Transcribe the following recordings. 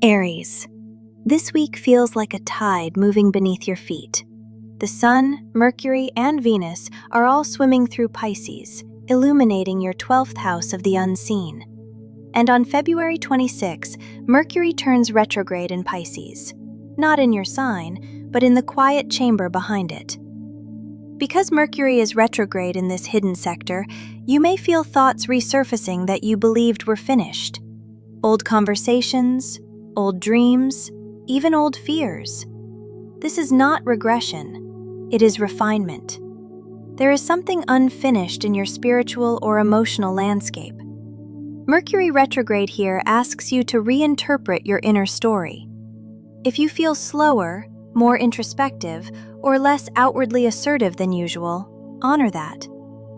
Aries. This week feels like a tide moving beneath your feet. The Sun, Mercury, and Venus are all swimming through Pisces, illuminating your 12th house of the unseen. And on February 26, Mercury turns retrograde in Pisces, not in your sign, but in the quiet chamber behind it. Because Mercury is retrograde in this hidden sector, you may feel thoughts resurfacing that you believed were finished. Old conversations, old dreams, even old fears. This is not regression, it is refinement. There is something unfinished in your spiritual or emotional landscape. Mercury retrograde here asks you to reinterpret your inner story. If you feel slower, more introspective, or less outwardly assertive than usual, honor that.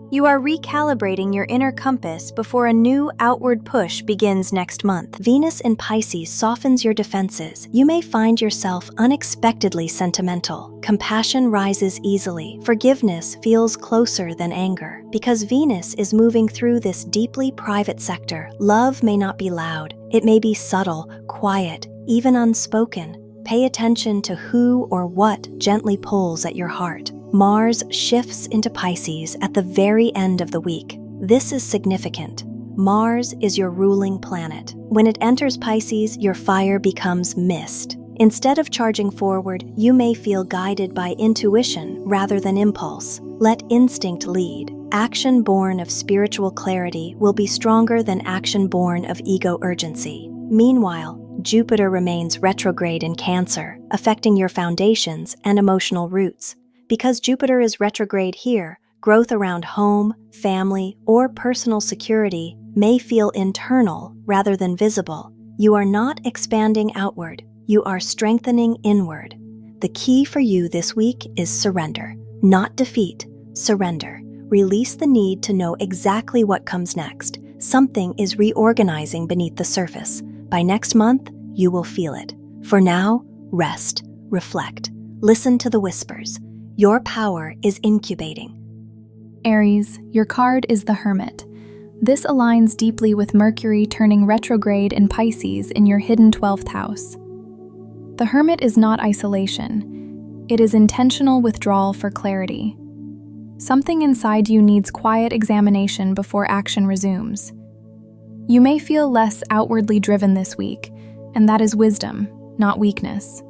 You are recalibrating your inner compass before a new outward push begins next month. Venus in Pisces softens your defenses. You may find yourself unexpectedly sentimental. Compassion rises easily. Forgiveness feels closer than anger. Because Venus is moving through this deeply private sector, love may not be loud. It may be subtle, quiet, even unspoken. Pay attention to who or what gently pulls at your heart. Mars shifts into Pisces at the very end of the week. This is significant. Mars is your ruling planet. When it enters Pisces, your fire becomes mist. Instead of charging forward, you may feel guided by intuition rather than impulse. Let instinct lead. Action born of spiritual clarity will be stronger than action born of ego urgency. Meanwhile, Jupiter remains retrograde in Cancer, affecting your foundations and emotional roots. Because Jupiter is retrograde here, growth around home, family, or personal security may feel internal rather than visible. You are not expanding outward, you are strengthening inward. The key for you this week is surrender, not defeat, surrender. Release the need to know exactly what comes next. Something is reorganizing beneath the surface. By next month, you will feel it. For now, rest, reflect, listen to the whispers. Your power is incubating. Aries, your card is the Hermit. This aligns deeply with Mercury turning retrograde in Pisces in your hidden 12th house. The Hermit is not isolation. It is intentional withdrawal for clarity. Something inside you needs quiet examination before action resumes. You may feel less outwardly driven this week, and that is wisdom, not weakness.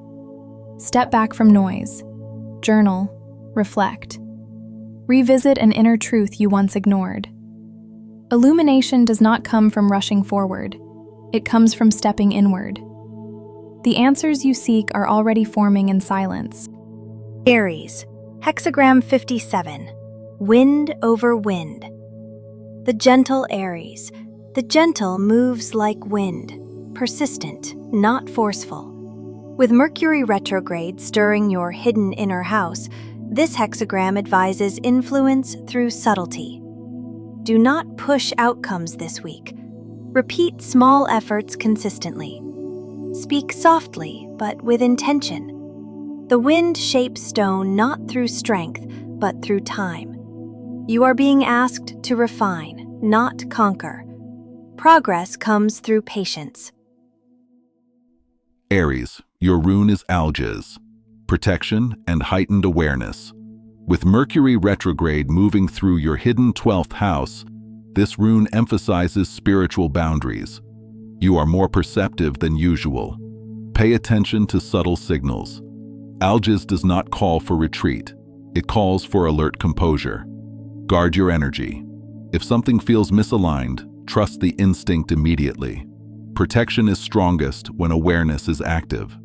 Step back from noise. Journal. Reflect. Revisit an inner truth you once ignored. Illumination does not come from rushing forward. It comes from stepping inward. The answers you seek are already forming in silence. Aries, hexagram 57, wind over wind. The gentle Aries. The gentle moves like wind, persistent, not forceful. With Mercury retrograde stirring your hidden inner house, this hexagram advises influence through subtlety. Do not push outcomes this week. Repeat small efforts consistently. Speak softly, but with intention. The wind shapes stone not through strength, but through time. You are being asked to refine, not conquer. Progress comes through patience. Aries, your rune is Algiz, protection and heightened awareness. With Mercury retrograde moving through your hidden 12th house, this rune emphasizes spiritual boundaries. You are more perceptive than usual. Pay attention to subtle signals. Algiz does not call for retreat. It calls for alert composure. Guard your energy. If something feels misaligned, trust the instinct immediately. Protection is strongest when awareness is active.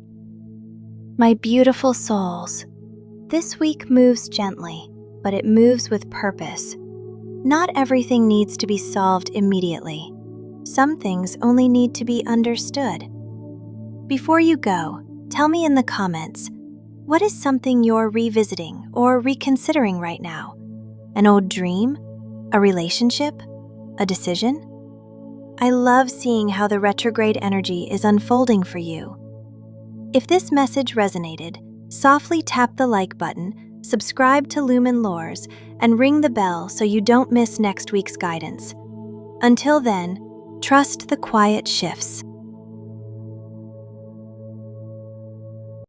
My beautiful souls, this week moves gently, but it moves with purpose. Not everything needs to be solved immediately. Some things only need to be understood. Before you go, tell me in the comments, what is something you're revisiting or reconsidering right now? An old dream? A relationship? A decision? I love seeing how the retrograde energy is unfolding for you. If this message resonated, softly tap the like button, subscribe to Lumen Lores, and ring the bell so you don't miss next week's guidance. Until then, trust the quiet shifts.